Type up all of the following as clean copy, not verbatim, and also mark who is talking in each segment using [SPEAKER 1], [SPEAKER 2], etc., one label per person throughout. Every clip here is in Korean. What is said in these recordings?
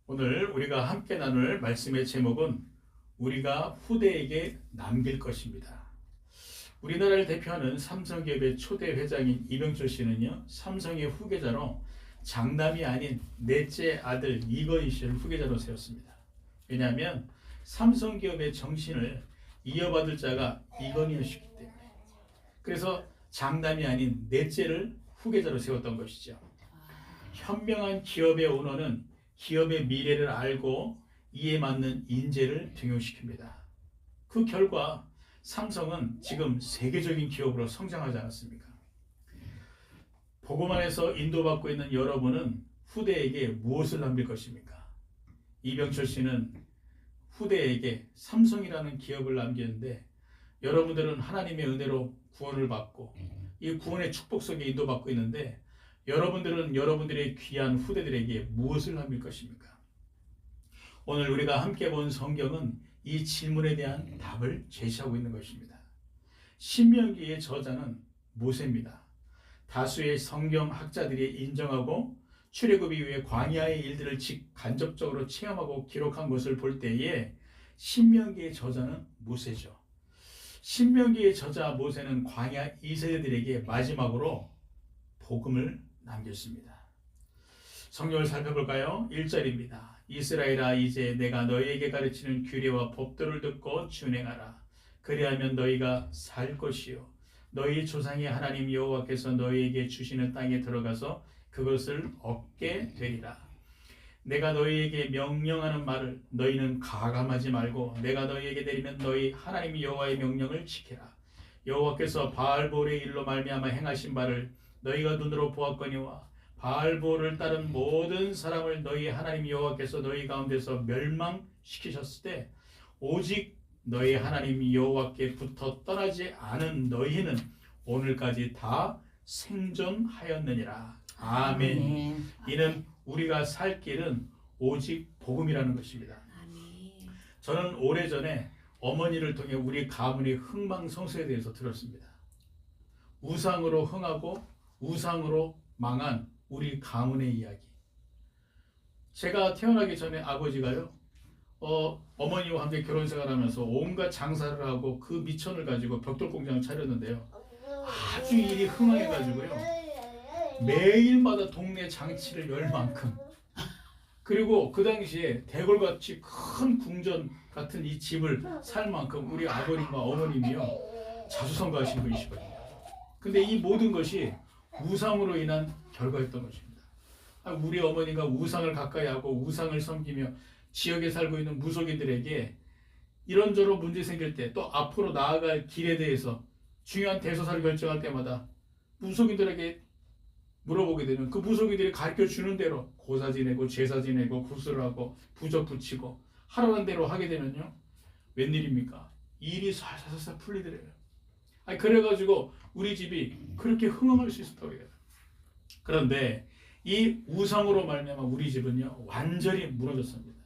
[SPEAKER 1] 오늘 우리가 함께 나눌 말씀의 제목은 우리가 후대에게 남길 것입니다. 우리나라를 대표하는 삼성기업의 초대 회장인 이병철 씨는요, 삼성의 후계자로 장남이 아닌 넷째 아들 이건희 씨를 후계자로 세웠습니다. 왜냐하면 삼성기업의 정신을 이어받을 자가 이건희였기 때문에. 그래서 장남이 아닌 넷째를 후계자로 세웠던 것이죠. 현명한 기업의 오너는 기업의 미래를 알고 이에 맞는 인재를 등용시킵니다. 그 결과 삼성은 지금 세계적인 기업으로 성장하지 않았습니까? 보고만 해서 인도받고 있는 여러분은 후대에게 무엇을 남길 것입니까? 이병철 씨는 후대에게 삼성이라는 기업을 남기는데, 여러분들은 하나님의 은혜로 구원을 받고 이 구원의 축복 속에 인도받고 있는데, 여러분들은 여러분들의 귀한 후대들에게 무엇을 남길 것입니까? 오늘 우리가 함께 본 성경은 이 질문에 대한 답을 제시하고 있는 것입니다. 신명기의 저자는 모세입니다. 다수의 성경학자들이 인정하고 출애굽 이후에 광야의 일들을 간접적으로 체험하고 기록한 것을 볼 때에 신명기의 저자는 모세죠. 신명기의 저자 모세는 광야 2세대들에게 마지막으로 복음을 남겼습니다. 성경을 살펴볼까요? 1절입니다. 이스라엘아, 이제 내가 너희에게 가르치는 규례와 법도를 듣고 준행하라. 그리하면 너희가 살 것이요 너희 조상의 하나님 여호와께서 너희에게 주시는 땅에 들어가서 그것을 얻게 되리라. 내가 너희에게 명령하는 말을 너희는 가감하지 말고 내가 너희에게 내리는 너희 하나님 여호와의 명령을 지키라. 여호와께서 바알볼의 일로 말미암아 행하신 바를 너희가 눈으로 보았거니와 바알볼을 따른 모든 사람을 너희 하나님 여호와께서 너희 가운데서 멸망시키셨을 때 오직 너희 하나님 여호와께 붙어 떠나지 않은 너희는 오늘까지 다 생존하였느니라. 아멘. 이는 우리가 살 길은 오직 복음이라는 것입니다. 저는 오래전에 어머니를 통해 우리 가문의 흥망성쇠에 대해서 들었습니다. 우상으로 흥하고 우상으로 망한 우리 가문의 이야기. 제가 태어나기 전에 아버지가요, 어머니와 함께 결혼생활하면서 온갖 장사를 하고 그 미천을 가지고 벽돌 공장을 차렸는데요, 아주 일이 흥황해가지고요, 매일마다 동네 장치를 열 만큼, 그리고 그 당시에 대궐같이 큰 궁전 같은 이 집을 살 만큼 우리 아버님과 어머님이요 자수성가하신 분이시거든요. 근데 이 모든 것이 우상으로 인한 결과였던 것입니다. 우리 어머니가 우상을 가까이 하고 우상을 섬기며 지역에 살고 있는 무속인들에게 이런저런 문제 생길 때, 또 앞으로 나아갈 길에 대해서 중요한 대소사를 결정할 때마다 무속인들에게 물어보게 되면 그 무속인들이 가르쳐 주는 대로 고사 지내고 제사 지내고 구슬을 하고 부적 붙이고 하라는 대로 하게 되면요, 웬일입니까? 일이 살살살 풀리더래요. 그래가지고 우리 집이 그렇게 흥황할 수 있었다고 해요. 그런데 이 우상으로 말미암아 우리 집은요 완전히 무너졌습니다.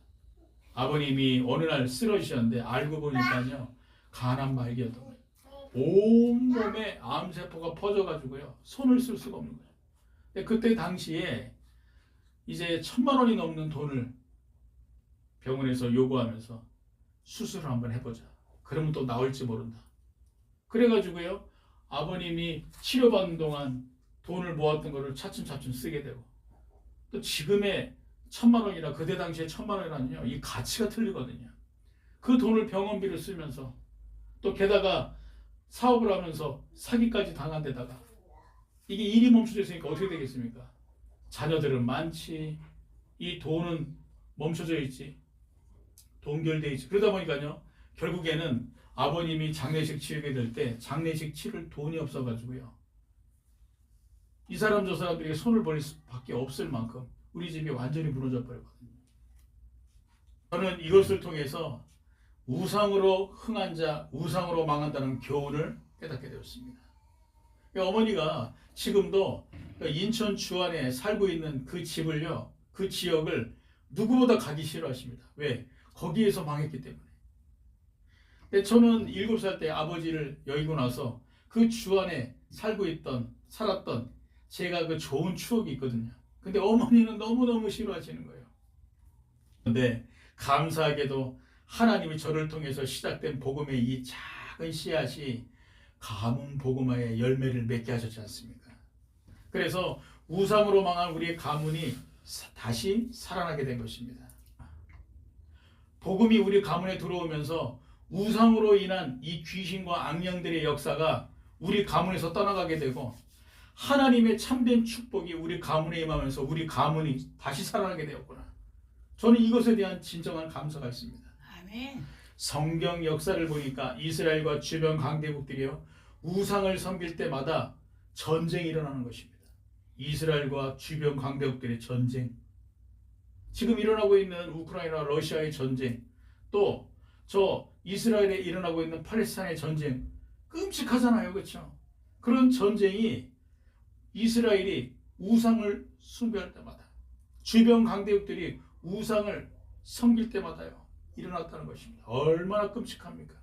[SPEAKER 1] 아버님이 어느 날 쓰러지셨는데 알고 보니까요 간암 말기였던 거예요. 온몸에 암세포가 퍼져가지고요 손을 쓸 수가 없는 거예요. 근데 그때 당시에 이제 1,000만 원이 넘는 돈을 병원에서 요구하면서 수술을 한번 해보자. 그러면 또 나올지 모른다. 그래가지고요 아버님이 치료받는 동안 돈을 모았던 거를 차츰차츰 쓰게 되고, 또 지금의 1,000만 원이나 그때 당시에 1,000만 원이라는요 이 가치가 틀리거든요. 그 돈을 병원비를 쓰면서 또 게다가 사업을 하면서 사기까지 당한 데다가 이게 일이 멈춰져 있으니까 어떻게 되겠습니까? 자녀들은 많지, 이 돈은 멈춰져 있지, 동결돼 있지. 그러다 보니까요 결국에는 아버님이 장례식 치르게 될 때 장례식 치를 돈이 없어가지고요 이 사람 저 사람들에게 손을 벌릴 수밖에 없을 만큼 우리 집이 완전히 무너져 버렸거든요. 저는 이것을 통해서 우상으로 흥한 자, 우상으로 망한다는 교훈을 깨닫게 되었습니다. 어머니가 지금도 인천 주안에 살고 있는 그 집을요, 그 지역을 누구보다 가기 싫어하십니다. 왜? 거기에서 망했기 때문에. 근데 저는 7살 때 아버지를 여의고 나서 그 주안에 살았던 제가 그 좋은 추억이 있거든요. 근데 어머니는 너무너무 싫어하시는 거예요. 그런데 감사하게도 하나님이 저를 통해서 시작된 복음의 이 작은 씨앗이 가뭄 복음화의 열매를 맺게 하셨지 않습니까? 그래서 우상으로 망한 우리의 가문이 다시 살아나게 된 것입니다. 복음이 우리 가문에 들어오면서 우상으로 인한 이 귀신과 악령들의 역사가 우리 가문에서 떠나가게 되고 하나님의 참된 축복이 우리 가문에 임하면서 우리 가문이 다시 살아나게 되었구나. 저는 이것에 대한 진정한 감사가 있습니다.
[SPEAKER 2] 아멘.
[SPEAKER 1] 성경 역사를 보니까 이스라엘과 주변 강대국들이요 우상을 섬길 때마다 전쟁이 일어나는 것입니다. 이스라엘과 주변 강대국들의 전쟁, 지금 일어나고 있는 우크라이나 러시아의 전쟁, 또 저 이스라엘에 일어나고 있는 팔레스타인의 전쟁, 끔찍하잖아요. 그렇죠? 그런 전쟁이 이스라엘이 우상을 숭배할 때마다, 주변 강대국들이 우상을 섬길 때마다요 일어났다는 것입니다. 얼마나 끔찍합니까?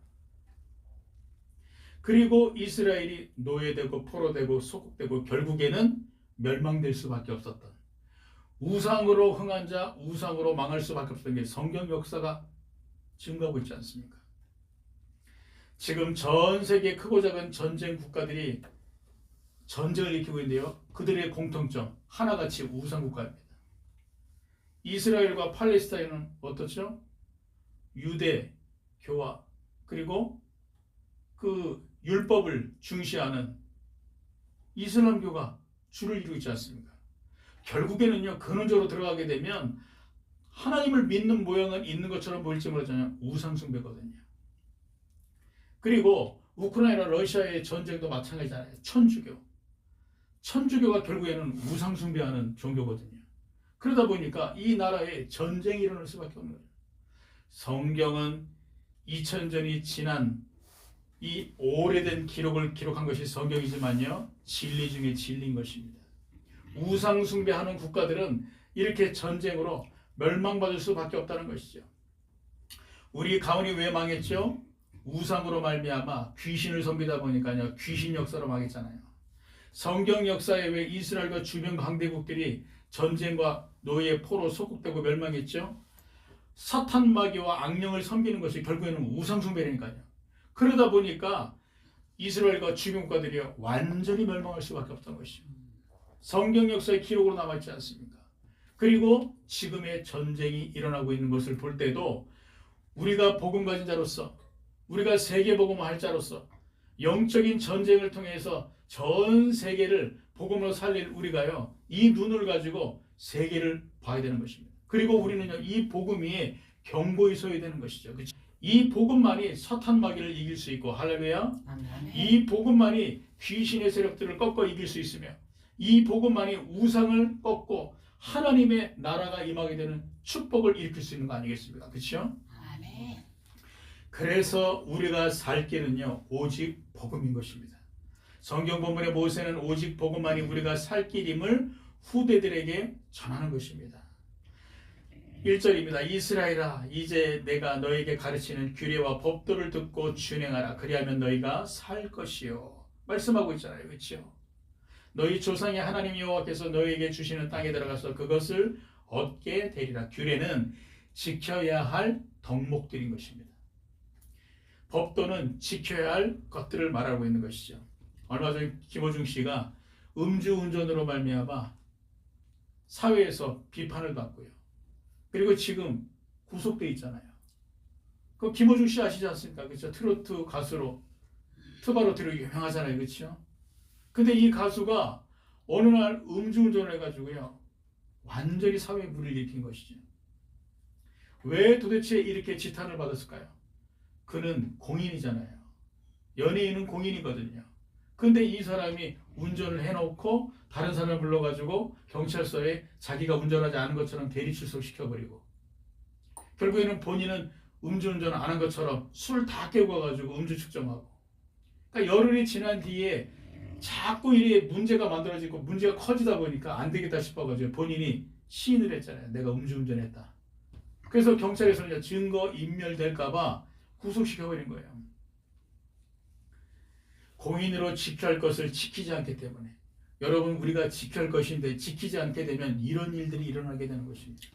[SPEAKER 1] 그리고 이스라엘이 노예되고 포로되고 소국되고 결국에는 멸망될 수밖에 없었던, 우상으로 흥한 자 우상으로 망할 수밖에 없었던 게 성경 역사가 증거하고 있지 않습니까? 지금 전 세계 크고 작은 전쟁 국가들이 전쟁을 일으키고 있는데요, 그들의 공통점 하나같이 우상 국가입니다. 이스라엘과 팔레스타인은 어떻죠? 유대 교화, 그리고 그 율법을 중시하는 이슬람교가 주를 이루고 있지 않습니까? 결국에는요, 근원적으로 들어가게 되면 하나님을 믿는 모양은 있는 것처럼 보일지 모르잖아요. 우상숭배거든요. 그리고 우크라이나 러시아의 전쟁도 마찬가지잖아요. 천주교가 결국에는 우상숭배하는 종교거든요. 그러다 보니까 이 나라에 전쟁이 일어날 수밖에 없는 거예요. 성경은 2000년이 지난 이 오래된 기록을 기록한 것이 성경이지만요, 진리 중에 진리인 것입니다. 우상 숭배하는 국가들은 이렇게 전쟁으로 멸망받을 수밖에 없다는 것이죠. 우리 가문이 왜 망했죠? 우상으로 말미암아 귀신을 섬기다 보니까요, 귀신 역사로 망했잖아요. 성경 역사에 왜 이스라엘과 주변 강대국들이 전쟁과 노예, 포로, 소국되고 멸망했죠? 사탄 마귀와 악령을 섬기는 것이 결국에는 우상 숭배라니까요. 그러다 보니까 이스라엘과 주변 국가들이 완전히 멸망할 수밖에 없던 것이죠. 성경 역사의 기록으로 남아있지 않습니까? 그리고 지금의 전쟁이 일어나고 있는 것을 볼 때도 우리가 복음 가진 자로서, 우리가 세계 복음을 자로서 영적인 전쟁을 통해서 전 세계를 복음으로 살릴 우리가요, 이 눈을 가지고 세계를 봐야 되는 것입니다. 그리고 우리는요, 이 복음이 경고에 서야 되는 것이죠. 그렇죠? 이 복음만이 사탄 마귀를 이길 수 있고, 할렐루야. 이 복음만이 귀신의 세력들을 꺾어 이길 수 있으며, 이 복음만이 우상을 꺾고 하나님의 나라가 임하게 되는 축복을 일으킬 수 있는 거 아니겠습니까? 그렇죠?
[SPEAKER 2] 아멘.
[SPEAKER 1] 그래서 우리가 살 길은요, 오직 복음인 것입니다. 성경 본문의 모세는 오직 복음만이 우리가 살 길임을 후대들에게 전하는 것입니다. 1절입니다. 이스라엘아, 이제 내가 너에게 가르치는 규례와 법도를 듣고 준행하라. 그리하면 너희가 살 것이요. 말씀하고 있잖아요. 그렇죠? 너희 조상의 하나님 여호와께서 너희에게 주시는 땅에 들어가서 그것을 얻게 되리라. 규례는 지켜야 할 덕목들인 것입니다. 법도는 지켜야 할 것들을 말하고 있는 것이죠. 얼마 전 김호중 씨가 음주운전으로 말미암아 사회에서 비판을 받고요, 그리고 지금 구속돼 있잖아요. 그 김호중 씨 아시지 않습니까? 그렇죠? 트로트 가수로 트바로티로 유명하잖아요. 그렇죠? 근데 이 가수가 어느 날 음주운전을 해가지고요, 완전히 사회에 물을 일으킨 것이죠. 왜 도대체 이렇게 지탄을 받았을까요? 그는 공인이잖아요. 연예인은 공인이거든요. 근데 이 사람이 운전을 해놓고 다른 사람을 불러가지고 경찰서에 자기가 운전하지 않은 것처럼 대리 출석시켜버리고, 결국에는 본인은 음주운전 안 한 것처럼 술 다 깨고 가가지고 음주 측정하고, 그러니까 열흘이 지난 뒤에 자꾸 이래 문제가 만들어지고 문제가 커지다 보니까 안 되겠다 싶어가지고 본인이 시인을 했잖아요. 내가 음주운전했다. 그래서 경찰에서는 증거 인멸될까봐 구속시켜버린 거예요. 공인으로 지켜야 할 것을 지키지 않기 때문에, 여러분, 우리가 지켜야 할 것인데 지키지 않게 되면 이런 일들이 일어나게 되는 것입니다.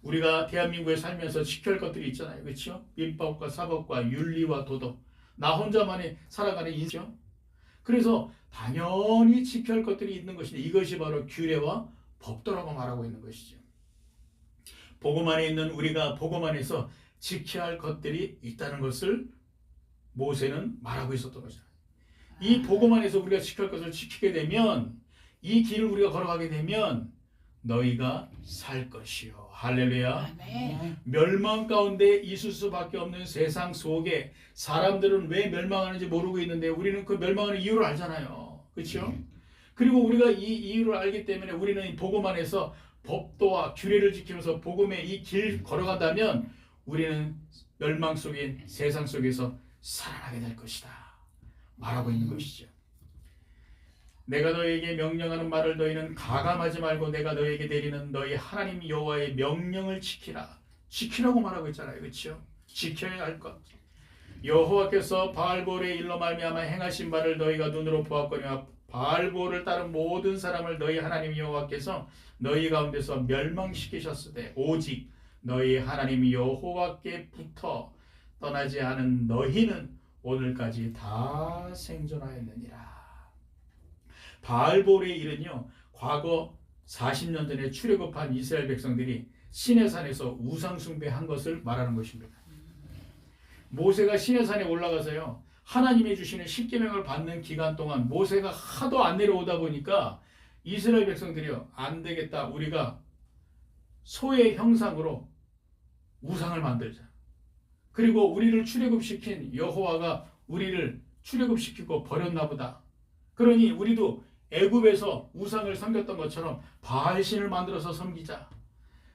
[SPEAKER 1] 우리가 대한민국에 살면서 지켜야 할 것들이 있잖아요. 그렇죠? 민법과 사법과 윤리와 도덕. 나 혼자만이 살아가는 인생. 그래서 당연히 지켜야 할 것들이 있는 것인데 이것이 바로 규례와 법도라고 말하고 있는 것이죠. 복음 안에 있는 우리가 복음 안에서 지켜야 할 것들이 있다는 것을 모세는 말하고 있었던 것이다. 이 복음 안에서 우리가 지켜야 할 것을 지키게 되면 이 길을 우리가 걸어가게 되면 너희가 살 것이요. 할렐루야. 멸망 가운데 있을 수밖에 없는 세상 속에 사람들은 왜 멸망하는지 모르고 있는데 우리는 그 멸망하는 이유를 알잖아요. 그렇죠? 그리고 우리가 이 이유를 알기 때문에 우리는 복음 안에서 법도와 규례를 지키면서 복음의 이 길 걸어간다면 우리는 멸망 속인 세상 속에서 살아나게 될 것이다. 말하고 있는 것이죠. 내가 너에게 명령하는 말을 너희는 가감하지 말고 내가 너에게 내리는 너희 하나님 여호와의 명령을 지키라. 지키라고 말하고 있잖아요. 그렇죠? 지켜야 할 것. 여호와께서 바알볼의 일로 말미암아 행하신 바를 너희가 눈으로 보았거니와 바알볼을 따른 모든 사람을 너희 하나님 여호와께서 너희 가운데서 멸망시키셨으되 오직 너희 하나님 여호와께 붙어 떠나지 않은 너희는 오늘까지 다 생존하였느니라. 바알볼의 일은요, 과거 40년 전에 출애굽한 이스라엘 백성들이 시내산에서 우상숭배한 것을 말하는 것입니다. 모세가 시내산에 올라가서요, 하나님이 주시는 십계명을 받는 기간 동안 모세가 하도 안 내려오다 보니까 이스라엘 백성들이요, 안 되겠다, 우리가 소의 형상으로 우상을 만들자. 그리고 우리를 출애굽시킨 여호와가 우리를 출애굽시키고 버렸나 보다. 그러니 우리도 애굽에서 우상을 섬겼던 것처럼 바알신을 만들어서 섬기자.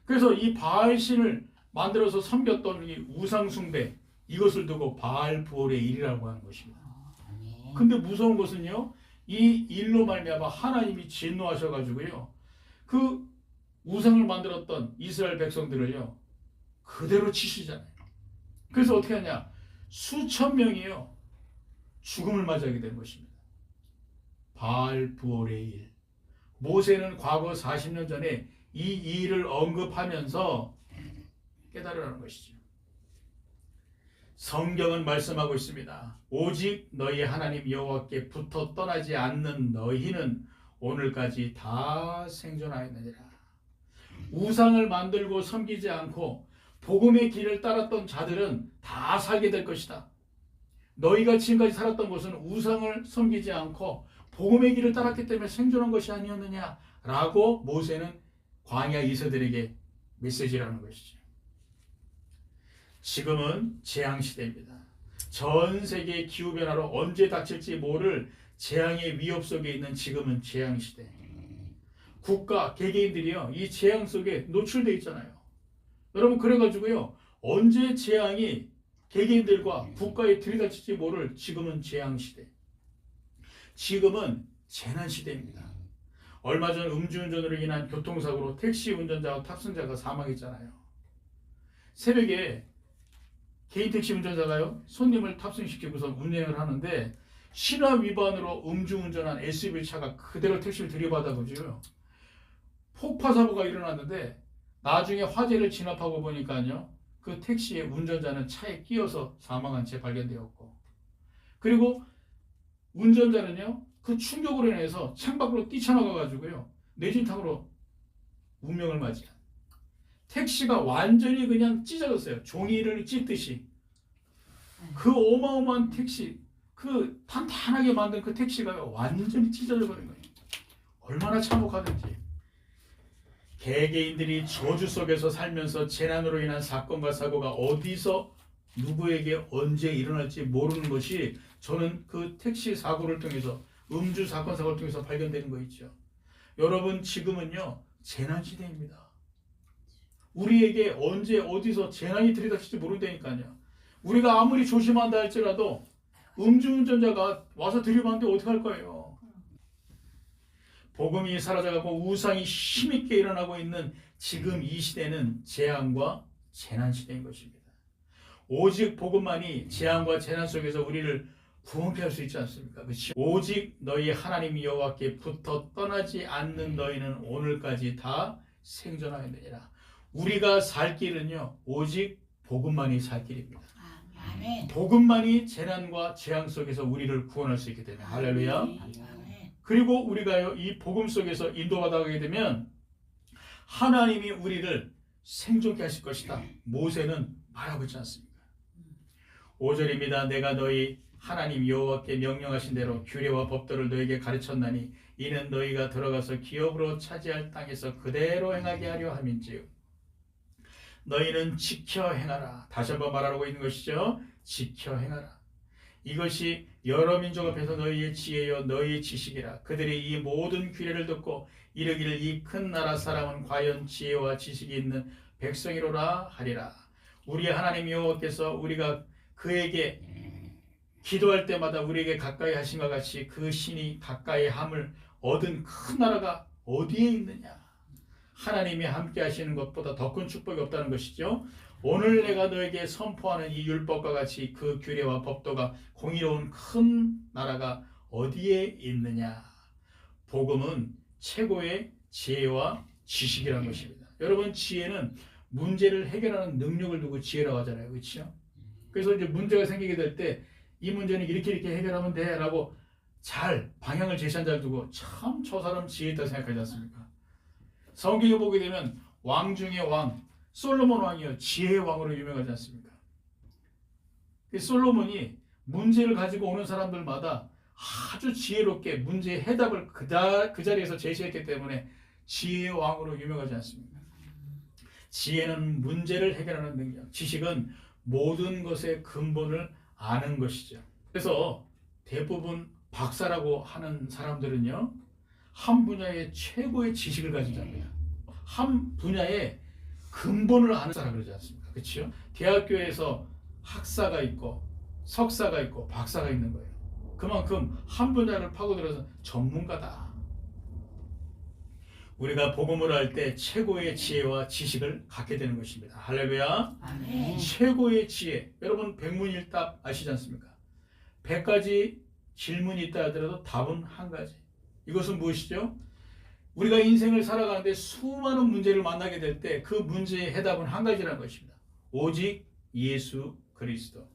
[SPEAKER 1] 그래서 이 바알신을 만들어서 섬겼던 이 우상 숭배, 이것을 두고 바알부올의 일이라고 하는 것입니다. 근데 무서운 것은요, 이 일로 말미암아 하나님이 진노하셔가지고요, 그 우상을 만들었던 이스라엘 백성들을요 그대로 치시잖아요. 그래서 어떻게 하냐, 수천 명이요 죽음을 맞이하게 된 것입니다. 바알부올의 일. 모세는 과거 40년 전에 이 일을 언급하면서 깨달으라는 것이죠. 성경은 말씀하고 있습니다. 오직 너희 하나님 여호와께 붙어 떠나지 않는 너희는 오늘까지 다 생존하였느니라. 우상을 만들고 섬기지 않고 복음의 길을 따랐던 자들은 다 살게 될 것이다. 너희가 지금까지 살았던 것은 우상을 섬기지 않고 복음의 길을 따랐기 때문에 생존한 것이 아니었느냐라고 모세는 광야 이세들에게 메시지라는 것이죠. 지금은 재앙시대입니다. 전 세계 기후변화로 언제 닥칠지 모를 재앙의 위협 속에 있는 지금은 재앙시대. 국가, 개개인들이요 이 재앙 속에 노출되어 있잖아요. 여러분, 그래가지고요 언제 재앙이 개개인들과 국가에 들이닥칠지 모를 지금은 재앙시대. 지금은 재난시대입니다. 얼마 전 음주운전으로 인한 교통사고로 택시 운전자와 탑승자가 사망했잖아요. 새벽에 개인 택시 운전자가요 손님을 탑승시키고서 운행을 하는데 신호 위반으로 음주운전한 SUV 차가 그대로 택시를 들이받아가지고요 폭파사고가 일어났는데 나중에 화재를 진압하고 보니까요 그 택시의 운전자는 차에 끼어서 사망한 채 발견되었고, 그리고 운전자는요 그 충격으로 인해서 창밖으로 뛰쳐나가가지고요 뇌진탕으로 운명을 맞이한, 택시가 완전히 그냥 찢어졌어요. 종이를 찢듯이. 그 어마어마한 택시, 그 탄탄하게 만든 그 택시가 완전히 찢어져 버린 거예요. 얼마나 참혹하든지. 개개인들이 저주 속에서 살면서 재난으로 인한 사건과 사고가 어디서 누구에게 언제 일어날지 모르는 것이 저는 그 택시 사고를 통해서, 음주 사건 사고를 통해서 발견되는 거 있죠. 여러분, 지금은요 재난시대입니다. 우리에게 언제 어디서 재난이 들이닥칠지 모른다니까요. 우리가 아무리 조심한다 할지라도 음주운전자가 와서 들이받는데 어떡할 거예요. 복음이 사라져가고 우상이 힘있게 일어나고 있는 지금 이 시대는 재앙과 재난 시대인 것입니다. 오직 복음만이 재앙과 재난 속에서 우리를 구원케 할 수 있지 않습니까? 그렇죠? 오직 너희 하나님 여호와께 붙어 떠나지 않는 너희는 오늘까지 다 생존하였느니라. 우리가 살 길은요 오직 복음만이 살 길입니다.
[SPEAKER 2] 아멘.
[SPEAKER 1] 복음만이 재난과 재앙 속에서 우리를 구원할 수 있게 되면 할렐루야.
[SPEAKER 2] 아멘.
[SPEAKER 1] 그리고 우리가요 이 복음 속에서 인도받아가게 되면 하나님이 우리를 생존케 하실 것이다. 모세는 말하고 있지 않습니까? 5절입니다. 내가 너희 하나님 여호와께 명령하신 대로 규례와 법도를 너에게 가르쳤나니 이는 너희가 들어가서 기업으로 차지할 땅에서 그대로 행하게 하려 함인지요. 너희는 지켜 행하라. 다시 한번 말하고 있는 것이죠. 지켜 행하라. 이것이 여러 민족 앞에서 너희의 지혜요 너희의 지식이라. 그들이 이 모든 규례를 듣고 이르기를 이 큰 나라 사람은 과연 지혜와 지식이 있는 백성이로라 하리라. 우리 하나님 여호와께서 우리가 그에게 기도할 때마다 우리에게 가까이 하신 것 같이 그 신이 가까이 함을 얻은 큰 나라가 어디에 있느냐. 하나님이 함께 하시는 것보다 더 큰 축복이 없다는 것이죠. 오늘 내가 너에게 선포하는 이 율법과 같이 그 규례와 법도가 공의로운 큰 나라가 어디에 있느냐. 복음은 최고의 지혜와 지식이라는 것입니다. 여러분 지혜는 문제를 해결하는 능력을 두고 지혜라고 하잖아요. 그렇죠? 그래서 이제 문제가 생기게 될 때 이 문제는 이렇게 해결하면 돼 라고 잘 방향을 제시한 자를 두고 참 저 사람 지혜 있다 생각하지 않습니까? 성경에 보게 되면 왕 중에 왕 솔로몬 왕이요 지혜의 왕으로 유명하지 않습니까? 솔로몬이 문제를 가지고 오는 사람들마다 아주 지혜롭게 문제의 해답을 그 자리에서 제시했기 때문에 지혜의 왕으로 유명하지 않습니까? 지혜는 문제를 해결하는 능력, 지식은 모든 것의 근본을 아는 것이죠. 그래서 대부분 박사라고 하는 사람들은요 한 분야의 최고의 지식을 가지고 합니다. 한 분야의 근본을 아는 사람 그러지 않습니까? 그렇죠? 대학교에서 학사가 있고 석사가 있고 박사가 있는 거예요. 그만큼 한 분야를 파고들어서 전문가다. 우리가 복음을 할 때 최고의 지혜와 지식을 갖게 되는 것입니다. 할렐루야.
[SPEAKER 2] 아멘.
[SPEAKER 1] 최고의 지혜. 여러분 백문일답 아시지 않습니까? 100가지 질문이 있다 하더라도 답은 한 가지. 이것은 무엇이죠? 우리가 인생을 살아가는데 수많은 문제를 만나게 될 때 그 문제의 해답은 한 가지라는 것입니다. 오직 예수 그리스도.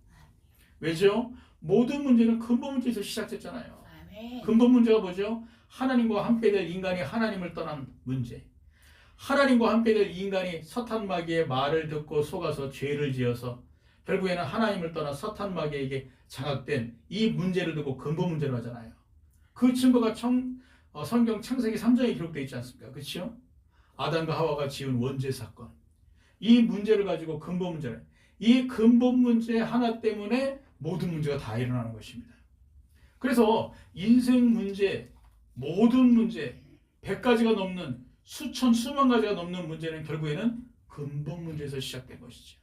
[SPEAKER 1] 왜죠? 모든 문제는 근본 문제에서 시작됐잖아요.
[SPEAKER 2] 아멘.
[SPEAKER 1] 근본 문제가 뭐죠? 하나님과 함께 될 인간이 하나님을 떠난 문제. 하나님과 함께 될 인간이 사탄마귀의 말을 듣고 속아서 죄를 지어서 결국에는 하나님을 떠나 사탄마귀에게 장악된 이 문제를 두고 근본 문제를 하잖아요. 그 증거가 성경 창세기 3장에 기록되어 있지 않습니까? 그렇죠? 아담과 하와가 지은 원죄 사건. 이 문제를 가지고 근본 문제를. 이 근본 문제 하나 때문에 모든 문제가 다 일어나는 것입니다. 그래서 인생 문제, 모든 문제, 100가지가 넘는 수만 가지가 넘는 문제는 결국에는 근본 문제에서 시작된 것이죠.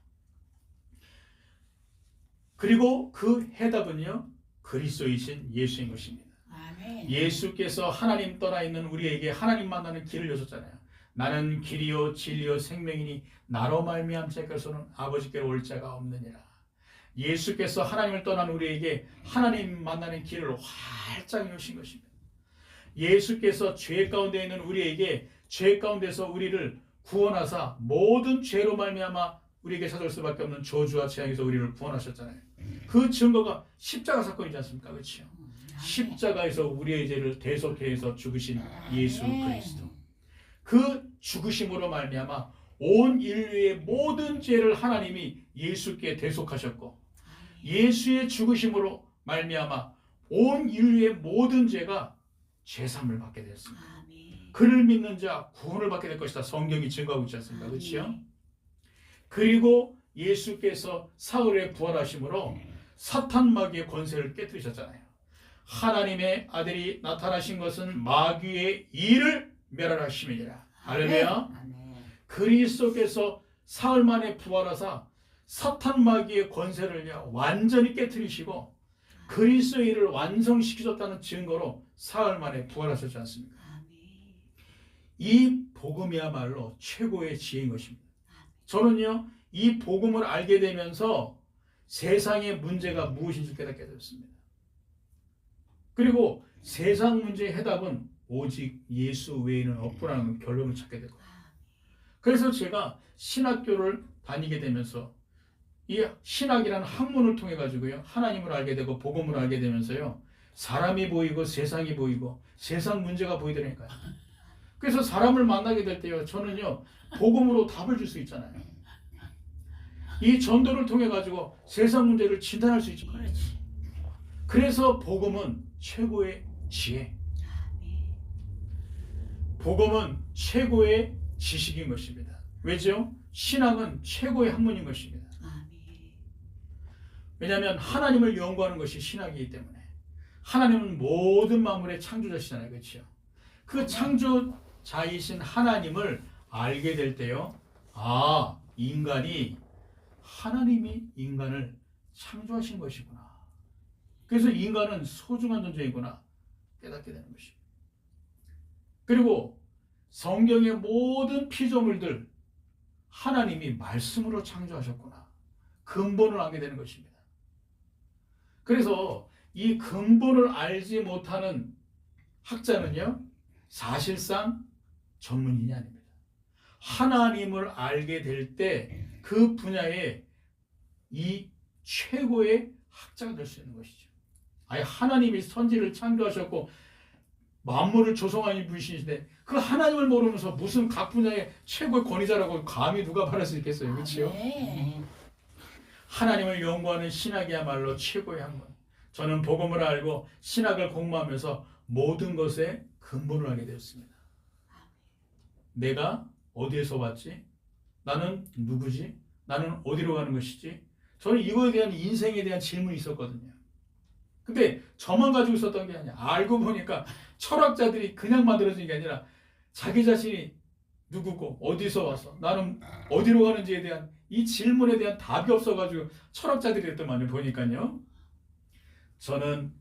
[SPEAKER 1] 그리고 그 해답은요, 그리스도이신 예수인 것입니다.
[SPEAKER 2] 아멘.
[SPEAKER 1] 예수께서 하나님 떠나 있는 우리에게 하나님 만나는 길을 여셨잖아요. 나는 길이요 진리요 생명이니 나로 말미암 자께서는 아버지께로 올 자가 없느니라. 예수께서 하나님을 떠난 우리에게 하나님 만나는 길을 활짝 여신 것입니다. 예수께서 죄 가운데 있는 우리에게 죄 가운데서 우리를 구원하사 모든 죄로 말미암아 우리에게 찾아올 수밖에 없는 저주와 재앙에서 우리를 구원하셨잖아요. 그 증거가 십자가 사건이지 않습니까? 그렇죠? 십자가에서 우리의 죄를 대속해 해서 죽으신 예수 그리스도. 그 죽으심으로 말미암아 온 인류의 모든 죄를 하나님이 예수께 대속하셨고 예수의 죽으심으로 말미암아 온 인류의 모든 죄가 죄사함을 받게 되었습니다. 그를 믿는 자 구원을 받게 될 것이다. 성경이 증거하고 있지 않습니까? 그렇죠? 그리고 예수께서 사흘에 부활하심으로 사탄 마귀의 권세를 깨뜨리셨잖아요. 하나님의 아들이 나타나신 것은 마귀의 일을 멸하심이니라. 할렐루야. 그리스도께서 사흘 만에 부활하사 사탄 마귀의 권세를 완전히 깨뜨리시고 그리스도의 일을 완성시키셨다는 증거로 사흘 만에 부활하셨지 않습니까? 이 복음이야말로 최고의 지혜인 것입니다. 저는요, 이 복음을 알게 되면서 세상의 문제가 무엇인지 깨닫게 되었습니다. 그리고 세상 문제의 해답은 오직 예수 외에는 없구나는 결론을 찾게 되고 그래서 제가 신학교를 다니게 되면서 이 신학이라는 학문을 통해 가지고요, 하나님을 알게 되고 복음을 알게 되면서요, 사람이 보이고 세상이 보이고 세상 문제가 보이더라니까요. 그래서 사람을 만나게 될 때요, 저는요 복음으로 답을 줄 수 있잖아요. 이 전도를 통해 가지고 세상 문제를 진단할 수 있죠.
[SPEAKER 2] 그렇지.
[SPEAKER 1] 그래서 복음은 최고의 지혜, 복음은 최고의 지식인 것입니다. 왜죠? 신앙은 최고의 학문인 것입니다. 왜냐하면 하나님을 연구하는 것이 신학이기 때문에. 하나님은 모든 만물의 창조자시잖아요. 그렇죠? 그 창조자이신 하나님을 알게 될 때요, 아, 인간이 하나님이 인간을 창조하신 것이구나. 그래서 인간은 소중한 존재이구나 깨닫게 되는 것입니다. 그리고 성경의 모든 피조물들 하나님이 말씀으로 창조하셨구나. 근본을 알게 되는 것입니다. 그래서 이 근본을 알지 못하는 학자는요, 사실상 전문인이 아닙니다. 하나님을 알게 될 때 그 분야에 이 최고의 학자가 될 수 있는 것이죠. 아예 하나님이 선지를 창조하셨고 만물을 조성하는 분이신데 그 하나님을 모르면서 무슨 각 분야의 최고의 권위자라고 감히 누가 말할 수 있겠어요. 그렇죠? 하나님을 연구하는 신학이야말로 최고의 학문. 저는 복음을 알고 신학을 공부하면서 모든 것의 근본을 알게 되었습니다. 내가 어디에서 왔지? 나는 누구지? 나는 어디로 가는 것이지? 저는 이거에 대한 인생에 대한 질문이 있었거든요. 근데 저만 가지고 있었던 게 아니야. 알고 보니까 철학자들이 그냥 만들어진 게 아니라 자기 자신이 누구고 어디서 와서 나는 어디로 가는지에 대한 이 질문에 대한 답이 없어가지고 철학자들이 했더만요. 보니까요. 저는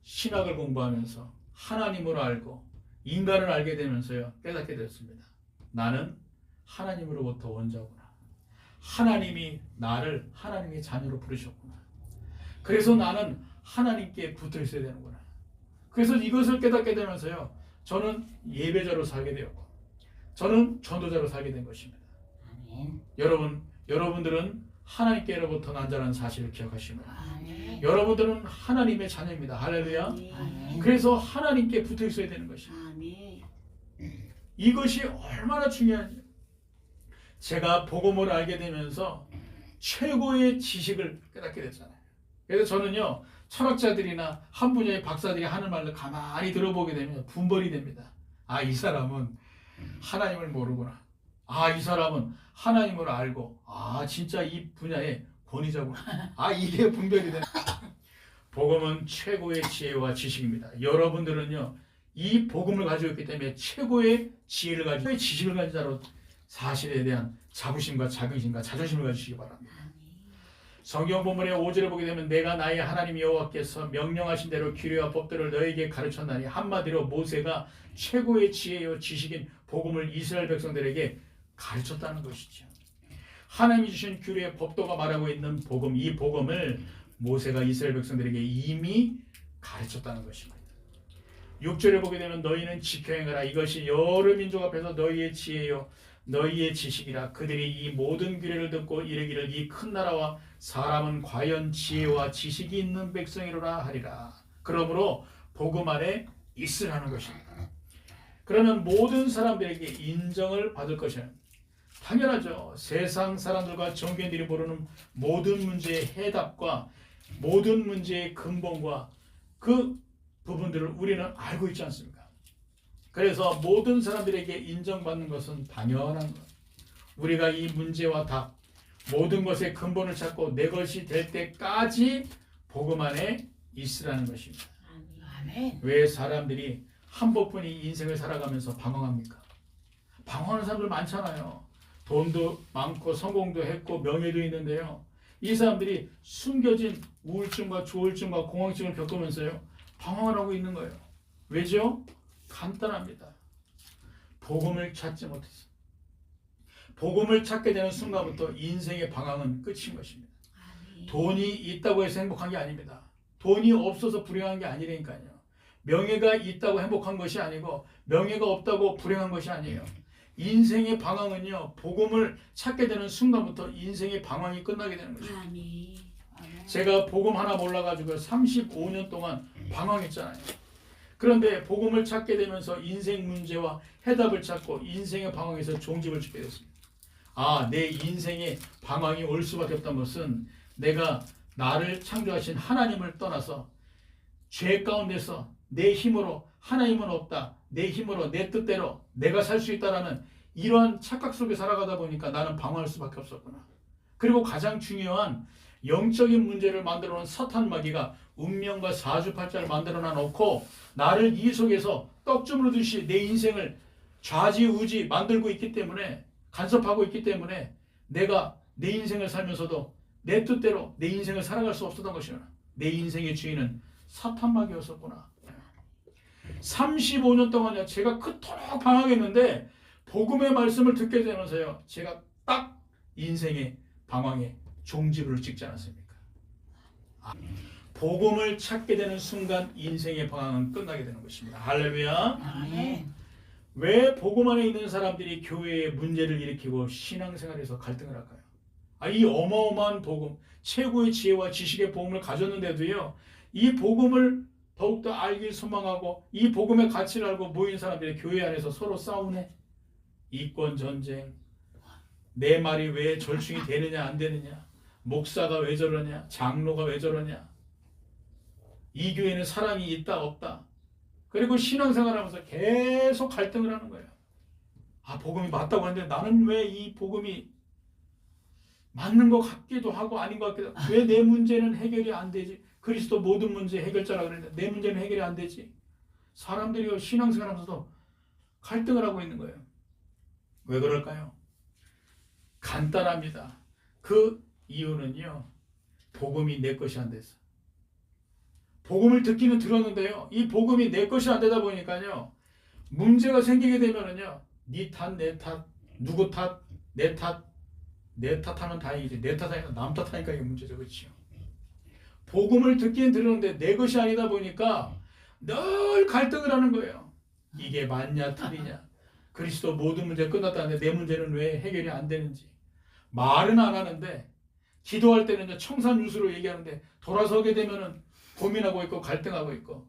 [SPEAKER 1] 신학을 공부하면서 하나님을 알고 인간을 알게 되면서요, 깨닫게 되었습니다. 나는 하나님으로부터 원자구나. 하나님이 나를 하나님의 자녀로 부르셨구나. 그래서 나는 하나님께 붙어 있어야 되는구나. 그래서 이것을 깨닫게 되면서요, 저는 예배자로 살게 되었고 저는 전도자로 살게 된 것입니다.
[SPEAKER 2] 아멘.
[SPEAKER 1] 여러분들은 하나님께로부터 난 자라는 사실을 기억하시면
[SPEAKER 2] 아멘.
[SPEAKER 1] 여러분들은 하나님의 자녀입니다. 할렐루야.
[SPEAKER 2] 아멘.
[SPEAKER 1] 그래서 하나님께 붙어 있어야 되는 것입니다. 이것이 얼마나 중요한지. 제가 복음을 알게 되면서 최고의 지식을 깨닫게 됐잖아요. 그래서 저는요, 철학자들이나 한 분야의 박사들이 하는 말을 가만히 들어보게 되면 분별이 됩니다. 아, 이 사람은 하나님을 모르구나. 아, 이 사람은 하나님을 알고, 아, 진짜 이 분야의 권위자구나. 아, 이게 분별이 되는. 복음은 최고의 지혜와 지식입니다. 여러분들은요, 이 복음을 가지고 있기 때문에 최고의 지혜를 가지고 최고의 지식을 가진 자로 사실에 대한 자부심과 자긍심과 자존심을 가지시기 바랍니다. 성경 본문의 5절에 보게 되면 내가 나의 하나님 여호와께서 명령하신 대로 규례와 법들을 너에게 가르쳤나니, 한마디로 모세가 최고의 지혜요 지식인 복음을 이스라엘 백성들에게 가르쳤다는 것이죠. 하나님이 주신 규례 법도가 말하고 있는 복음, 이 복음을 모세가 이스라엘 백성들에게 이미 가르쳤다는 것입니다. 6절에 보게 되면 너희는 지켜 행하라. 이것이 여러 민족 앞에서 너희의 지혜요 너희의 지식이라. 그들이 이 모든 규례를 듣고 이르기를 이 큰 나라와 사람은 과연 지혜와 지식이 있는 백성이로라 하리라. 그러므로 복음 안에 있으라는 것입니다. 그러면 모든 사람들에게 인정을 받을 것이는 당연하죠. 세상 사람들과 정견들이 모르는 모든 문제의 해답과 모든 문제의 근본과 그 부분들을 우리는 알고 있지 않습니까? 그래서 모든 사람들에게 인정받는 것은 당연한 것. 우리가 이 문제와 답, 모든 것의 근본을 찾고 내 것이 될 때까지 복음 안에 있으라는 것입니다.
[SPEAKER 2] 아멘.
[SPEAKER 1] 왜 사람들이 한 번뿐이 인생을 살아가면서 방황합니까? 방황하는 사람들 많잖아요. 돈도 많고 성공도 했고 명예도 있는데요. 이 사람들이 숨겨진 우울증과 조울증과 공황증을 겪으면서요, 방황을 하고 있는 거예요. 왜죠? 간단합니다. 복음을 찾지 못해서. 복음을 찾게 되는 순간부터 인생의 방황은 끝인 것입니다. 돈이 있다고 해서 행복한 게 아닙니다. 돈이 없어서 불행한 게 아니라니까요. 명예가 있다고 행복한 것이 아니고 명예가 없다고 불행한 것이 아니에요. 인생의 방황은요, 복음을 찾게 되는 순간부터 인생의 방황이 끝나게 되는 거죠.
[SPEAKER 2] 아멘. 아멘.
[SPEAKER 1] 제가 복음 하나 몰라가지고 35년 동안 방황했잖아요. 그런데 복음을 찾게 되면서 인생 문제와 해답을 찾고 인생의 방황에서 종집을 짓게 됐습니다. 아, 내 인생의 방황이 올 수밖에 없다는 것은 내가 나를 창조하신 하나님을 떠나서 죄 가운데서 내 힘으로 하나님은 없다, 내 힘으로 내 뜻대로 내가 살 수 있다라는 이러한 착각 속에 살아가다 보니까 나는 방황할 수밖에 없었구나. 그리고 가장 중요한 영적인 문제를 만들어 놓은 사탄 마귀가 운명과 사주팔자를 만들어 놓고 나를 이 속에서 떡주무르듯이 내 인생을 좌지우지 만들고 있기 때문에, 간섭하고 있기 때문에 내가 내 인생을 살면서도 내 뜻대로 내 인생을 살아갈 수 없었던 것이구나. 내 인생의 주인은 사탄 마귀였었구나. 35년 동안요, 제가 그토록 방황했는데 복음의 말씀을 듣게 되면서요, 제가 딱 인생의 방황에 종지부를 찍지 않았습니까? 복음을 찾게 되는 순간 인생의 방황은 끝나게 되는 것입니다. 할렐루야.
[SPEAKER 2] 아멘.
[SPEAKER 1] 왜 복음 안에 있는 사람들이 교회에 문제를 일으키고 신앙생활에서 갈등을 할까요? 이 어마어마한 복음, 최고의 지혜와 지식의 복음을 가졌는데도요, 이 복음을 더욱더 알길 소망하고 이 복음의 가치를 알고 모인 사람들이 교회 안에서 서로 싸우네. 이권 전쟁, 내 말이 왜 절충이 되느냐 안 되느냐, 목사가 왜 저러냐, 장로가 왜 저러냐, 이 교회는 사랑이 있다 없다. 그리고 신앙생활하면서 계속 갈등을 하는 거예요. 복음이 맞다고 하는데 나는 왜 이 복음이 맞는 것 같기도 하고 아닌 것 같기도 하고, 왜 내 문제는 해결이 안 되지? 그리스도 모든 문제 해결자라고 그랬는데 내 문제는 해결이 안 되지? 사람들이 신앙생활하면서도 갈등을 하고 있는 거예요. 왜 그럴까요? 간단합니다. 그 이유는요, 복음이 내 것이 안 돼서. 복음을 듣기는 들었는데요, 이 복음이 내 것이 안 되다 보니까요, 문제가 생기게 되면은요, 네 탓, 내 탓, 누구 탓, 내 탓, 내 탓하면 다행이지, 내 탓하니까 남 탓하니까 이게 문제죠, 그렇죠? 복음을 듣기는 들었는데 내 것이 아니다 보니까 늘 갈등을 하는 거예요. 이게 맞냐 틀리냐, 그리스도 모든 문제 끝났다는데 내 문제는 왜 해결이 안 되는지. 말은 안 하는데 기도할 때는 청산유수로 얘기하는데 돌아서게 되면은 고민하고 있고 갈등하고 있고,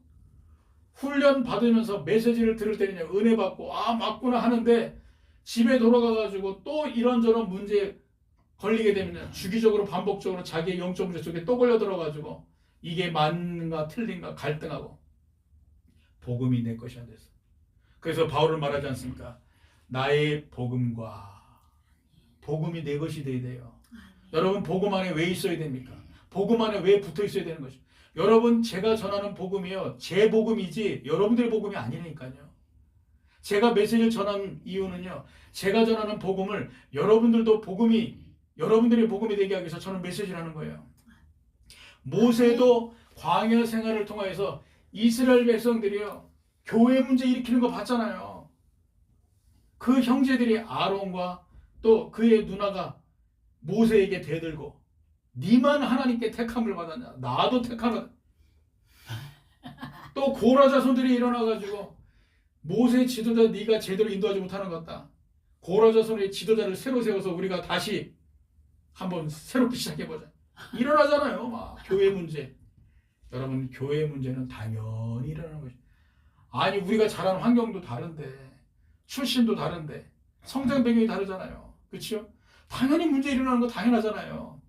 [SPEAKER 1] 훈련 받으면서 메시지를 들을 때는 은혜 받고 맞구나 하는데 집에 돌아가가지고 또 이런저런 문제에 걸리게 되면 주기적으로 반복적으로 자기의 영적 문제 속에 또 걸려 들어가지고 이게 맞는가 틀린가 갈등하고, 복음이 내 것이 안 돼서. 그래서 바울은 말하지 않습니까? 나의 복음과 복음이 내 것이 돼야 돼요. 여러분, 복음 안에 왜 있어야 됩니까? 복음 안에 왜 붙어 있어야 되는 것입니까? 여러분, 제가 전하는 복음이요, 제 복음이지 여러분들의 복음이 아니니까요. 제가 메시지를 전하는 이유는요, 제가 전하는 복음을 여러분들도 여러분들의 복음이 되게 하기 위해서 저는 메시지를 하는 거예요. 모세도 광야 생활을 통해서 이스라엘 백성들이요, 교회 문제 일으키는 거 봤잖아요. 그 형제들이 아론과 또 그의 누나가 모세에게 대들고, 니만 하나님께 택함을 받았냐, 나도 택하는. 또 고라 자손들이 일어나가지고 모세 지도자 네가 제대로 인도하지 못하는 것 같다. 고라 자손의 지도자를 새로 세워서 우리가 다시 한번 새롭게 시작해보자. 일어나잖아요, 막 교회 문제. 여러분, 교회 문제는 당연히 일어나는 것이. 아니, 우리가 자란 환경도 다른데, 출신도 다른데, 성장 배경이 다르잖아요. 그렇죠? 당연히 문제 일어나는 거 당연하잖아요.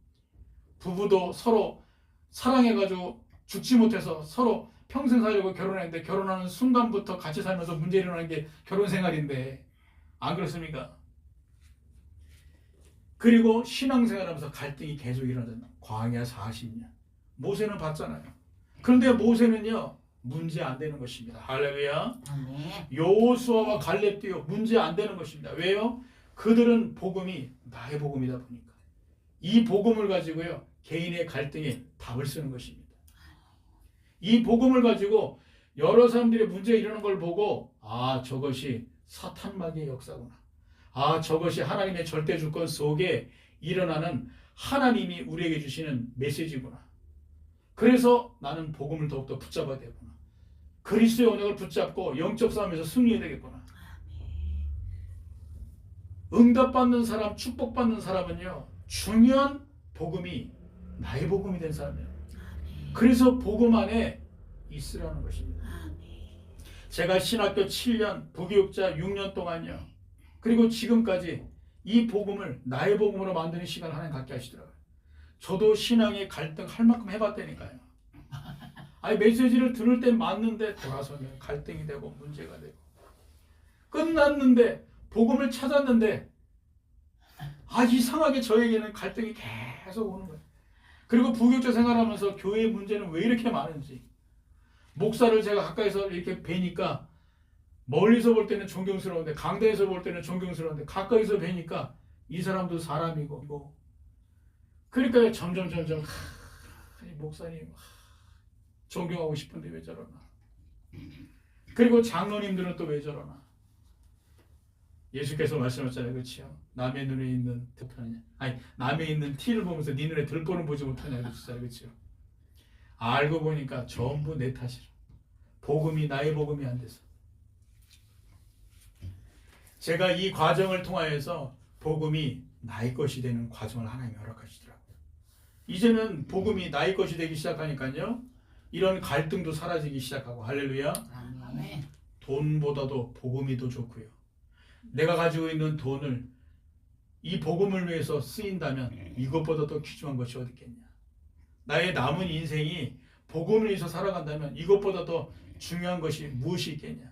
[SPEAKER 1] 부부도 서로 사랑해가지고 죽지 못해서 서로 평생 살려고 결혼했는데 결혼하는 순간부터 같이 살면서 문제 일어나는 게 결혼 생활인데, 안 그렇습니까? 그리고 신앙생활하면서 갈등이 계속 일어나잖아요. 광야 40년. 모세는 봤잖아요. 그런데 모세는요, 문제 안 되는 것입니다. 할렐루야.
[SPEAKER 2] 아멘.
[SPEAKER 1] 여호수아와 갈렙도요, 문제 안 되는 것입니다. 왜요? 그들은 복음이 나의 복음이다 보니까 이 복음을 가지고요, 개인의 갈등에 답을 쓰는 것입니다. 이 복음을 가지고 여러 사람들이 문제 일어나는 걸 보고, 저것이 사탄 마귀의 역사구나. 저것이 하나님의 절대 주권 속에 일어나는 하나님이 우리에게 주시는 메시지구나. 그래서 나는 복음을 더욱더 붙잡아야 되구나. 그리스도의 언약을 붙잡고 영적 싸움에서 승리해야 되겠구나. 응답받는 사람, 축복받는 사람은요, 중요한 복음이 나의 복음이 된 사람이에요. 그래서 복음 안에 있으라는 것입니다. 제가 신학교 7년, 부교육자 6년 동안요, 그리고 지금까지 이 복음을 나의 복음으로 만드는 시간을 하나님 갖게 하시더라고요. 저도 신앙의 갈등 할 만큼 해봤다니까요. 아니, 메시지를 들을 때 맞는데 돌아서면 갈등이 되고 문제가 되고, 끝났는데 복음을 찾았는데 이상하게 저에게는 갈등이 계속 오는 거예요. 그리고 부교육자 생활하면서 교회의 문제는 왜 이렇게 많은지, 목사를 제가 가까이서 이렇게 뵈니까 멀리서 볼 때는 존경스러운데, 강단에서 볼 때는 존경스러운데, 가까이서 뵈니까 이 사람도 사람이고, 그러니까 점점 이 목사님 존경하고 싶은데 왜 저러나, 그리고 장로님들은 또 왜 저러나. 예수께서 말씀하셨잖아요, 그렇죠? 남의 눈에 있는 들보느냐, 남의 있는 티를 보면서 네 눈에 들보는 보지 못하냐, 그렇죠? 알고 보니까 전부 내 탓이라. 복음이 나의 복음이 안 돼서. 제가 이 과정을 통하여서 복음이 나의 것이 되는 과정을 하나님이 허락하시더라고요. 이제는 복음이 나의 것이 되기 시작하니까요, 이런 갈등도 사라지기 시작하고, 할렐루야.
[SPEAKER 2] 아멘.
[SPEAKER 1] 돈보다도 복음이 더 좋고요. 내가 가지고 있는 돈을 이 복음을 위해서 쓰인다면 이것보다 더 귀중한 것이 어디 있겠냐. 나의 남은 인생이 복음을 위해서 살아간다면 이것보다 더 중요한 것이 무엇이 있겠냐.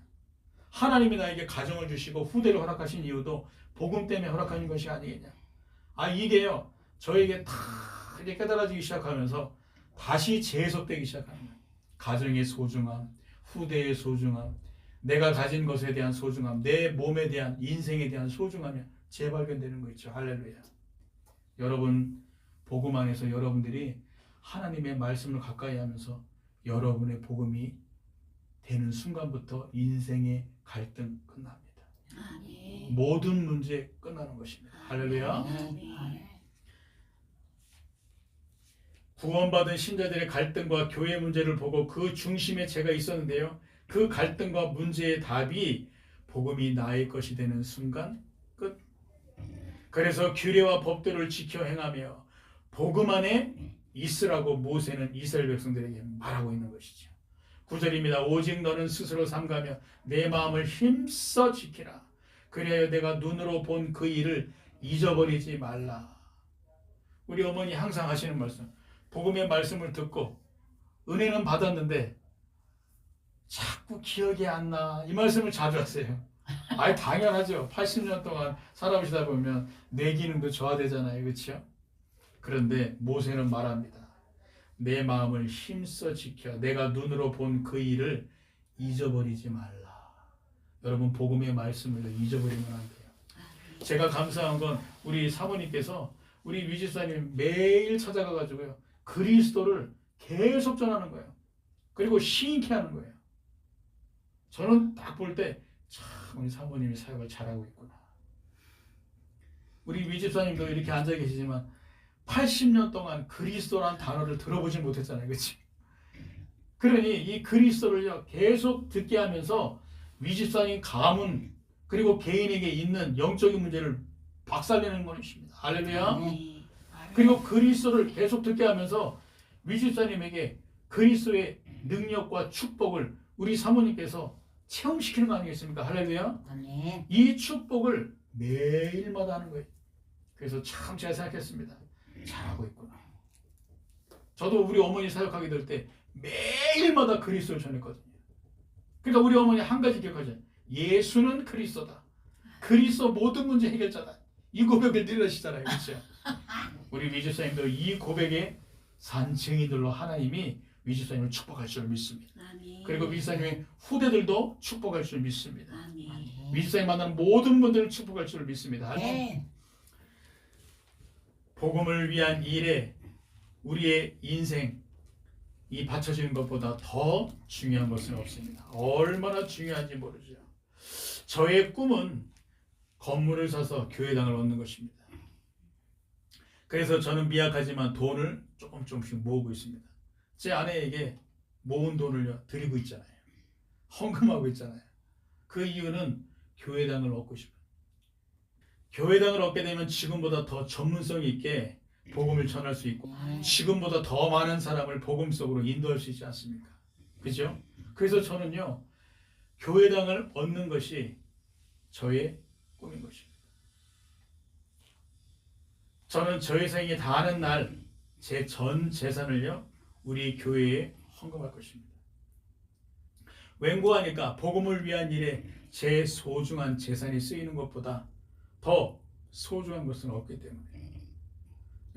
[SPEAKER 1] 하나님이 나에게 가정을 주시고 후대를 허락하신 이유도 복음 때문에 허락하신 것이 아니겠냐. 이게요, 저에게 다 이제 깨달아지기 시작하면서 다시 재해석되기 시작하는 거예요. 가정의 소중함, 후대의 소중함, 내가 가진 것에 대한 소중함, 내 몸에 대한, 인생에 대한 소중함이 재발견되는 거 있죠. 할렐루야. 여러분, 복음 안에서 여러분들이 하나님의 말씀을 가까이 하면서 여러분의 복음이 되는 순간부터 인생의 갈등 끝납니다.
[SPEAKER 2] 아멘.
[SPEAKER 1] 모든 문제 끝나는 것입니다. 할렐루야.
[SPEAKER 2] 아멘.
[SPEAKER 1] 구원받은 신자들의 갈등과 교회 문제를 보고 그 중심에 제가 있었는데요, 그 갈등과 문제의 답이 복음이 나의 것이 되는 순간 끝. 그래서 규례와 법도를 지켜 행하며 복음 안에 있으라고 모세는 이스라엘 백성들에게 말하고 있는 것이죠. 9절입니다. 오직 너는 스스로 삼가며 내 마음을 힘써 지키라. 그래야 내가 눈으로 본 그 일을 잊어버리지 말라. 우리 어머니 항상 하시는 말씀, 복음의 말씀을 듣고 은혜는 받았는데 자꾸 기억이 안 나. 이 말씀을 자주 하세요. 당연하죠. 80년 동안 살아오시다 보면 뇌 기능도 저하되잖아요. 그렇죠? 그런데 모세는 말합니다. 내 마음을 힘써 지켜 내가 눈으로 본 그 일을 잊어버리지 말라. 여러분, 복음의 말씀을 잊어버리면 안 돼요. 제가 감사한 건 우리 사모님께서 우리 위집사님 매일 찾아가가지고요, 그리스도를 계속 전하는 거예요. 그리고 시인케 하는 거예요. 저는 딱 볼 때 참 우리 사모님이 사역을 잘하고 있구나. 우리 위집사님도 이렇게 앉아 계시지만 80년 동안 그리스도라는 단어를 들어보지 못했잖아요. 그렇지? 그러니 이 그리스도를요 계속 듣게 하면서 위집사님 가문 그리고 개인에게 있는 영적인 문제를 박살내는 것입니다. 할렐루야. 그리고 그리스도를 계속 듣게 하면서 위집사님에게 그리스도의 능력과 축복을 우리 사모님께서 체험시키는 거 아니겠습니까? 할렐루야.
[SPEAKER 2] 아멘.
[SPEAKER 1] 이 축복을 매일마다 하는 거예요. 그래서 참 제가 생각했습니다. 잘하고 있구나. 저도 우리 어머니 사역하게 될 때 매일마다 그리스도를 전했거든요. 그러니까 우리 어머니 한 가지 기억하죠. 예수는 그리스도다. 그리스도 모든 문제 해결자다. 이 고백을 들으시잖아요. 그렇죠? 우리 위집사님도 이 고백에 산 증인들로 하나님이 위집사님을 축복할 줄 믿습니다.
[SPEAKER 2] 아멘.
[SPEAKER 1] 그리고 위집사님의 후대들도 축복할 줄 믿습니다.
[SPEAKER 2] 아멘.
[SPEAKER 1] 위집사님 만나는 모든 분들을 축복할 줄 믿습니다.
[SPEAKER 2] 아멘.
[SPEAKER 1] 복음을 위한 일에 우리의 인생이 바쳐지는 것보다 더 중요한 것은 없습니다. 얼마나 중요한지 모르죠. 저의 꿈은 건물을 사서 교회당을 얻는 것입니다. 그래서 저는 미약하지만 돈을 조금씩 모으고 있습니다. 제 아내에게 모은 돈을요 드리고 있잖아요. 헌금하고 있잖아요. 그 이유는 교회당을 얻고 싶어요. 교회당을 얻게 되면 지금보다 더 전문성 있게 복음을 전할 수 있고 지금보다 더 많은 사람을 복음 속으로 인도할 수 있지 않습니까? 그죠? 그래서 저는요, 교회당을 얻는 것이 저의 꿈인 것입니다. 저는 저의 생이 다하는 날 제 전 재산을요, 우리 교회에 헌금할 것입니다. 웬고하니까 복음을 위한 일에 제 소중한 재산이 쓰이는 것보다 더 소중한 것은 없기 때문에.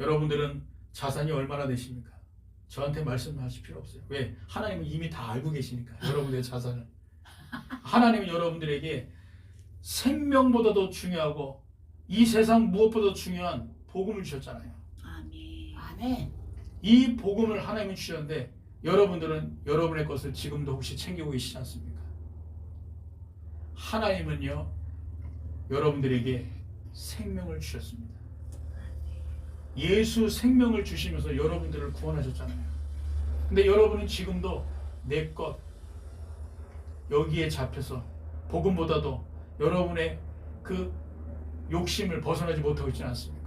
[SPEAKER 1] 여러분들은 자산이 얼마나 되십니까? 저한테 말씀하실 필요 없어요. 왜? 하나님은 이미 다 알고 계시니까. 여러분들의 자산을. 하나님은 여러분들에게 생명보다도 중요하고 이 세상 무엇보다 중요한 복음을 주셨잖아요.
[SPEAKER 2] 아멘. 아멘.
[SPEAKER 1] 이 복음을 하나님은 주셨는데 여러분들은 여러분의 것을 지금도 혹시 챙기고 계시지 않습니까? 하나님은요, 여러분들에게 생명을 주셨습니다. 예수 생명을 주시면서 여러분들을 구원하셨잖아요. 근데 여러분은 지금도 내 것 여기에 잡혀서 복음보다도 여러분의 그 욕심을 벗어나지 못하고 있지는 않습니까?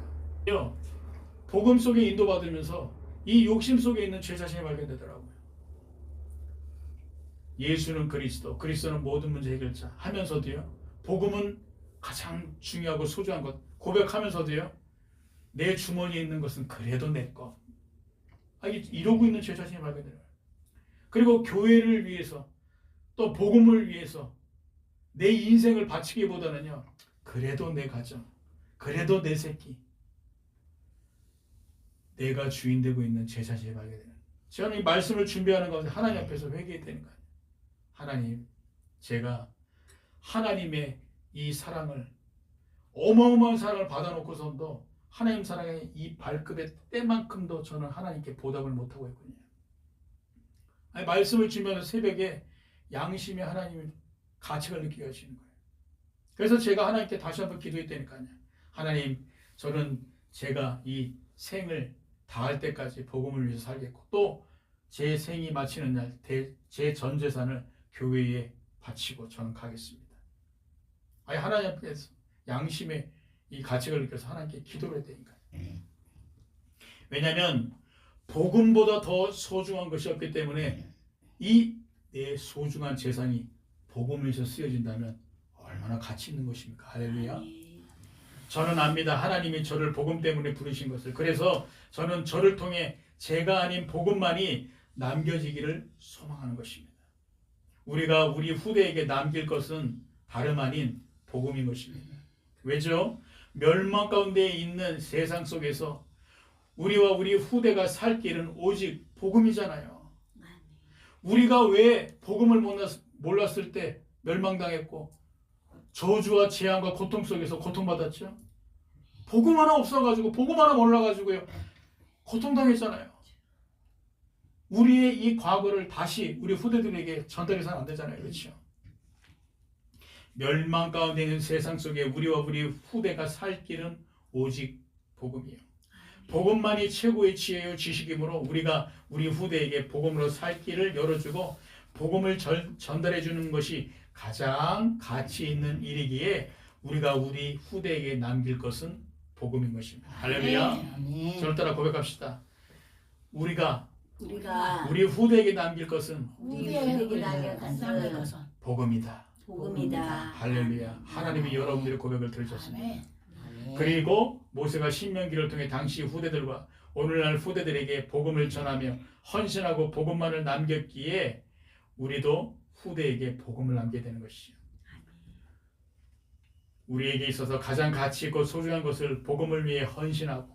[SPEAKER 1] 복음 속에 인도받으면서 이 욕심 속에 있는 제 자신이 발견되더라고요. 예수는 그리스도, 그리스도는 모든 문제 해결자 하면서도요, 복음은 가장 중요하고 소중한 것 고백하면서도요, 내 주머니에 있는 것은 그래도 내 것. 이러고 있는 제 자신이 발견돼요. 그리고 교회를 위해서 또 복음을 위해서 내 인생을 바치기보다는요, 그래도 내 가정, 그래도 내 새끼, 내가 주인 되고 있는 제 자신이 발견돼요. 저는 이 말씀을 준비하는 가운데 하나님 앞에서 회개되는 거예요. 하나님, 제가 하나님의 이 사랑을, 어마어마한 사랑을 받아놓고선도 하나님 사랑의 이 발급의 때만큼도 저는 하나님께 보답을 못하고 있군요. 말씀을 주면서 새벽에 양심의 하나님의 가책을 느끼게 하시는 거예요. 그래서 제가 하나님께 다시 한번 기도했다니까요. 하나님, 저는 제가 이 생을 다할 때까지 복음을 위해서 살겠고 또 제 생이 마치는 날 제 전 재산을 교회에 바치고 저는 가겠습니다. 하나님 앞에서 양심의 이 가책을 느껴서 하나님께 기도를 했다니까요. 왜냐하면 복음보다 더 소중한 것이 없기 때문에 이 내 소중한 재산이 복음을 위해서 쓰여진다면 얼마나 가치 있는 것입니까? 할렐루야. 저는 압니다. 하나님이 저를 복음 때문에 부르신 것을. 그래서 저는 저를 통해 제가 아닌 복음만이 남겨지기를 소망하는 것입니다. 우리가 우리 후대에게 남길 것은 다름 아닌 복음인 것입니다. 왜죠? 멸망 가운데 있는 세상 속에서 우리와 우리 후대가 살 길은 오직 복음이잖아요. 우리가 왜 복음을 몰랐을 때 멸망당했고 저주와 재앙과 고통 속에서 고통받았죠? 복음 하나 없어가지고 복음 하나 몰라가지고요 고통당했잖아요. 우리의 이 과거를 다시 우리 후대들에게 전달해서는 안 되잖아요. 그렇죠? 멸망 가운데 있는 세상 속에 우리와 우리 후대가 살 길은 오직 복음이에요. 복음만이 최고의 지혜요 지식이므로 우리가 우리 후대에게 복음으로 살 길을 열어주고 복음을 전달해 주는 것이 가장 가치 있는 일이기에 우리가 우리 후대에게 남길 것은 복음인 것입니다. 할렐루야. 저를 따라 고백합시다. 우리가 우리 후대에게 남길 것은 복음이다. 할렐루야. 하나님이 여러분들의 고백을 들으셨습니다. 그리고 모세가 신명기를 통해 당시 후대들과 오늘날 후대들에게 복음을 전하며 헌신하고 복음만을 남겼기에 우리도 후대에게 복음을 남게 되는 것이죠. 우리에게 있어서 가장 가치 있고 소중한 것을 복음을 위해 헌신하고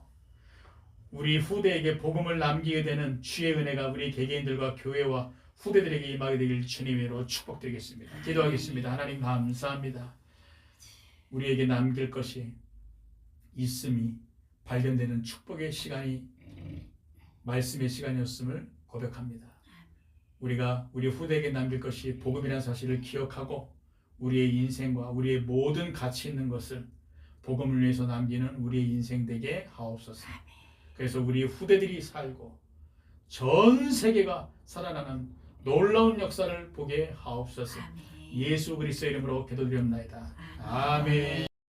[SPEAKER 1] 우리 후대에게 복음을 남기게 되는 주의 은혜가 우리 개개인들과 교회와 후대들에게 임하게 되길 주님으로 축복드리겠습니다. 기도하겠습니다. 하나님 감사합니다. 우리에게 남길 것이 있음이 발견되는 축복의 시간이 말씀의 시간이었음을 고백합니다. 우리가 우리 후대에게 남길 것이 복음이라는 사실을 기억하고 우리의 인생과 우리의 모든 가치 있는 것을 복음을 위해서 남기는 우리의 인생 되게 하옵소서. 그래서 우리 후대들이 살고 전 세계가 살아나는 놀라운 역사를 보게 하옵소서. 예수 그리스도의 이름으로 기도드립니다. 아멘.